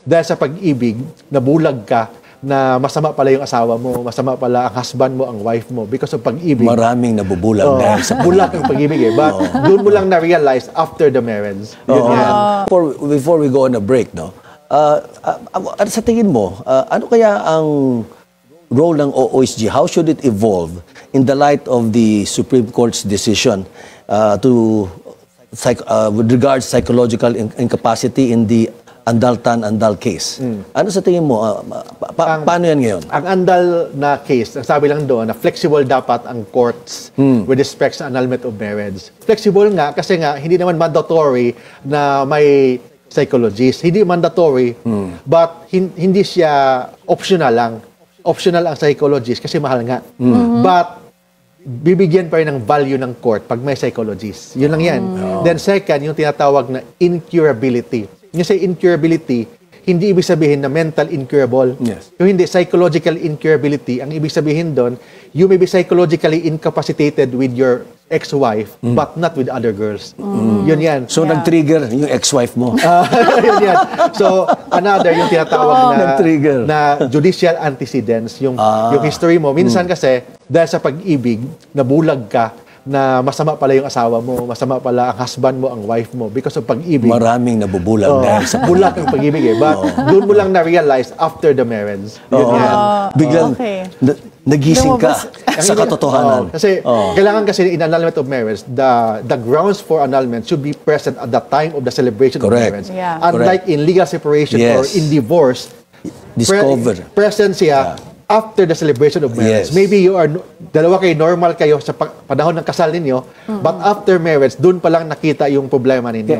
dahil sa pag-ibig, nabulag ka na masama pala yung asawa mo, masama pala ang husband mo, ang wife mo because of pag-ibig. Maraming nabubulag dahil sa bulag ang pag-ibig eh. But doon mo lang na-realize after the marriage. Yun yan. Before we go on a break, no? Sa tingin mo, ano kaya ang role ng OOSG? How should it evolve in the light of the Supreme Court's decision with regards psychological incapacity in the Andal case? Ano sa tingin mo? Paano yan ngayon? Ang Andal na case, ang sabi lang doon, na flexible dapat ang courts with respect sa annulment of marriage. Flexible nga kasi nga hindi naman mandatory na may psychologist. Hindi mandatory, but hindi siya optional lang. Optional ang psychologist kasi mahal nga. But bibigyan pa rin ng value ng court pag may psychologist. Yun lang yan. Then second, yung tinatawag na incurability. Yung sa incurability, hindi ibig sabihin na mental incurable. Yes. Yung hindi, psychological incurability, ang ibig sabihin doon, you may be psychologically incapacitated with your ex-wife, but not with other girls. Yun yan. So, nag-trigger yung ex-wife mo. Yun yan. So, another, yung tinatawag Nag-trigger. na judicial antecedents, yung history mo. Minsan kasi, dahil sa pag-ibig, nabulag ka, na masama pala yung asawa mo, masama pala ang husband mo, ang wife mo, because of pag-ibig. Maraming nabubulag dahil sa bulag ang pag-ibig eh. But doon mo lang na-realize after the marriage. Yun yan. Biglang nagising ka sa katotohanan. Kasi kailangan kasi in annulment of marriage, the grounds for annulment should be present at the time of the celebration of marriage. Yeah. Unlike in legal separation or in divorce, present siya after the celebration of marriage. Yes. Maybe dalawa kayo, normal kayo sa panahon ng kasal ninyo, but after marriage, doon pa lang nakita yung problema ninyo.